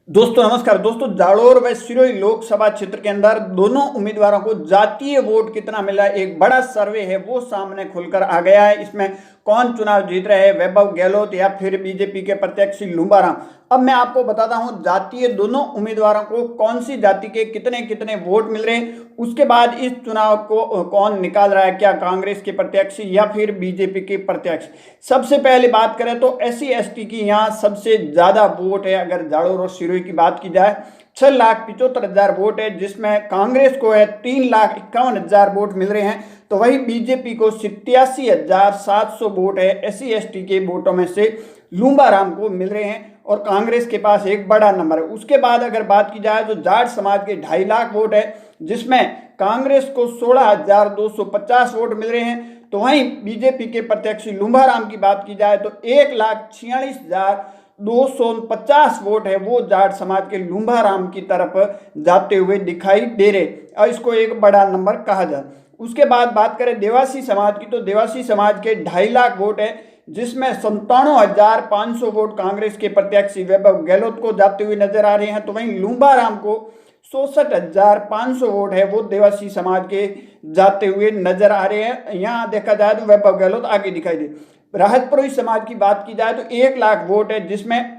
दोस्तों नमस्कार। दोस्तों जालोर व सिरोही लोकसभा क्षेत्र के अंदर दोनों उम्मीदवारों को जातीय वोट कितना मिला, एक बड़ा सर्वे है वो सामने खुलकर आ गया है। इसमें कौन चुनाव जीत रहे हैं, वैभव गहलोत या फिर बीजेपी के प्रत्याशी लुम्बाराम। अब मैं आपको बताता हूं जातीय दोनों उम्मीदवारों को कौन सी जाति के कितने कितने वोट मिल रहे हैं। उसके बाद इस चुनाव को कौन निकाल रहा है, क्या कांग्रेस के प्रत्याशी या फिर बीजेपी के प्रत्याशी। सबसे पहले बात करें तो SC ST की यहाँ सबसे ज्यादा वोट है। अगर जालोर और सिरोही की बात की जाए 6,75,000 वोट है, जिसमें कांग्रेस को है 3,51,000 वोट मिल रहे हैं। तो वही बीजेपी को 87,700 वोट है। SC ST के वोटों में से लुम्बाराम को मिल रहे हैं और कांग्रेस के पास एक बड़ा नंबर है। उसके बाद अगर बात की जाए तो जाट समाज के 2.5 लाख वोट है, जिसमें कांग्रेस को 16,250 वोट मिल रहे हैं। तो वहीं बीजेपी के प्रत्याशी लुम्बाराम की बात की जाए तो 1,46,250 वोट है वो जाट समाज के लुम्बाराम की तरफ जाते हुए दिखाई दे रहे और इसको एक बड़ा नंबर कहा जाए। उसके बाद बात करें देवासी समाज की तो देवासी समाज के 2.5 लाख वोट है, जिसमें 97,500 वोट कांग्रेस के प्रत्याशी वैभव गहलोत को जाते हुए नजर आ रहे हैं। तो वहीं लुम्बाराम को 64,500 वोट है वो देवासी समाज के जाते हुए नजर आ रहे हैं। यहाँ देखा जाए तो वैभव गहलोत आगे दिखाई दे। राहतपुरी समाज की बात की जाए तो 1 लाख वोट है, जिसमें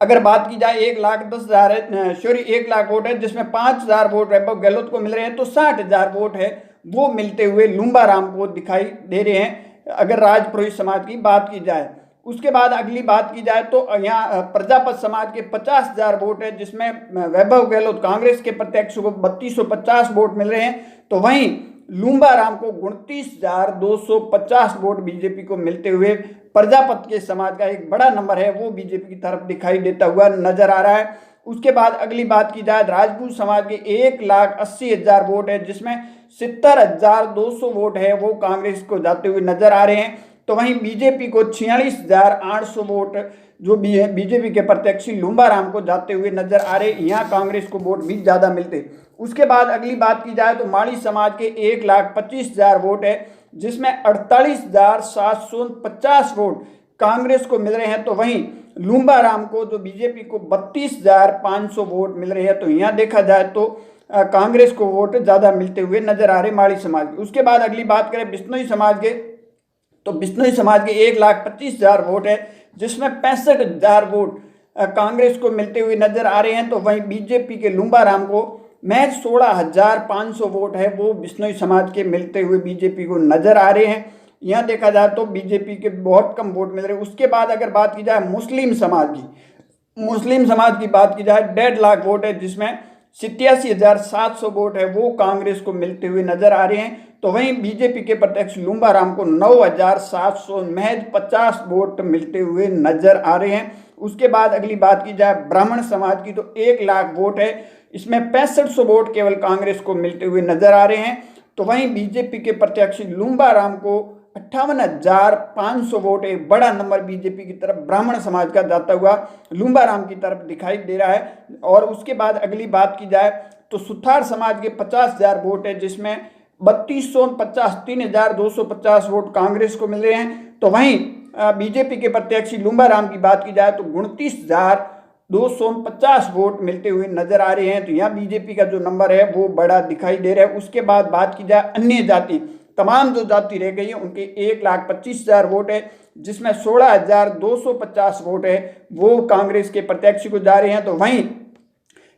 अगर बात की जाए 1,10,000 है, सॉरी 1 लाख वोट है, जिसमें 5,000 वोट वैभव गहलोत को मिल रहे हैं। तो 60,000 वोट है वो मिलते हुए लुम्बाराम को दिखाई दे रहे हैं अगर राजपुरोहित समाज की बात की जाए। उसके बाद अगली बात की जाए तो यहाँ प्रजापत समाज के 50,000 वोट है, जिसमें वैभव गहलोत कांग्रेस के प्रत्याशी को 3,250 वोट मिल रहे हैं। तो वहीं लुम्बाराम को 29,250 वोट बीजेपी को मिलते हुए प्रजापत के समाज का एक बड़ा नंबर है वो बीजेपी की तरफ दिखाई देता हुआ नजर आ रहा है। उसके बाद अगली बात की जाए राजपूत समाज के 1,80,000 वोट है, जिसमें 70,200 वोट है वो कांग्रेस को जाते हुए नजर आ रहे हैं। तो वहीं बीजेपी को 46,800 वोट जो भी है बीजेपी के प्रत्याशी लुम्बाराम को जाते हुए नजर आ रहे। यहाँ कांग्रेस को वोट भी ज्यादा मिलते। उसके बाद अगली बात की जाए तो माली समाज के 1,25,000 वोट है, जिसमें 48,750 वोट कांग्रेस को मिल रहे हैं। तो वहीं लुम्बाराम को जो बीजेपी को 32,500 वोट मिल रहे हैं। तो यहाँ देखा जाए तो कांग्रेस को वोट ज्यादा मिलते हुए नजर आ रहे माली समाज के। उसके बाद अगली बात करें बिश्नोई समाज के तो बिश्नोई समाज के 1,25,000 वोट है, जिसमें 65,000 वोट कांग्रेस को मिलते हुए नजर आ रहे हैं। तो वहीं बीजेपी के लुम्बाराम को महज 16,500 वोट है वो बिश्नोई समाज के मिलते हुए बीजेपी को नजर आ रहे हैं। यहाँ देखा जाए तो बीजेपी के बहुत कम वोट मिल रहे हैं। उसके बाद अगर बात की जाए मुस्लिम समाज की बात की जाए 1.5 लाख वोट है, जिसमें 87,700 वोट है वो कांग्रेस को मिलते हुए नजर आ रहे हैं। तो वहीं बीजेपी के प्रत्याशी लुम्बाराम को 9,700 महज 50 वोट मिलते हुए नजर आ रहे हैं। उसके बाद अगली बात की जाए ब्राह्मण समाज की तो 1 लाख वोट है, इसमें 6500 वोट केवल कांग्रेस को मिलते हुए नजर आ रहे हैं। तो वहीं बीजेपी के प्रत्याशी लुम्बाराम को 58,500 वोट, एक बड़ा नंबर बीजेपी की तरफ ब्राह्मण समाज का जाता हुआ लुम्बाराम की तरफ दिखाई दे रहा है। और उसके बाद अगली बात की जाए तो सुथार समाज के 50,000 वोट है, जिसमें 3,250 वोट कांग्रेस को मिल रहे हैं। तो वहीं बीजेपी के प्रत्याशी लुम्बाराम की बात की जाए तो 29,250 वोट मिलते हुए नजर आ रहे हैं। तो यहाँ बीजेपी का जो नंबर है वो बड़ा दिखाई दे रहा है। उसके बाद बात की जाए अन्य जाति, तमाम जो जाति रह गई है उनके 1,25,000 वोट है, जिसमें 16,250 वोट है वो कांग्रेस के प्रत्याशी को जा रहे हैं। तो वहीं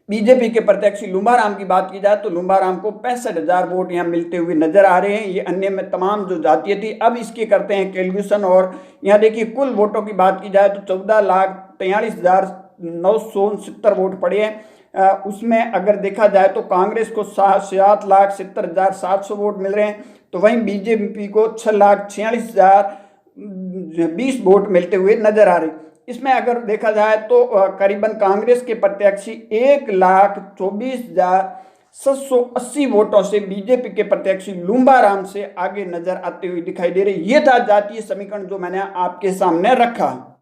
बीजेपी के प्रत्याशी लुम्बाराम की बात की जाए तो लुम्बाराम को 65,000 वोट यहाँ मिलते हुए नजर आ रहे हैं। ये अन्य में तमाम जो जातियाँ थी। अब इसके करते हैं कैलकुलेशन और यहाँ देखिए कुल वोटों की बात की जाए तो 14,43,969 वोट पड़े हैं। उसमें अगर देखा जाए तो कांग्रेस को 7,70,700 वोट मिल रहे हैं। तो वहीं बीजेपी को 6,46,020 वोट मिलते हुए नजर आ रहे। इसमें अगर देखा जाए तो करीबन कांग्रेस के प्रत्याशी 1,24,780 वोटों से बीजेपी के प्रत्याशी लुम्बाराम से आगे नजर आते हुए दिखाई दे रहे। ये था जातीय समीकरण जो मैंने आपके सामने रखा।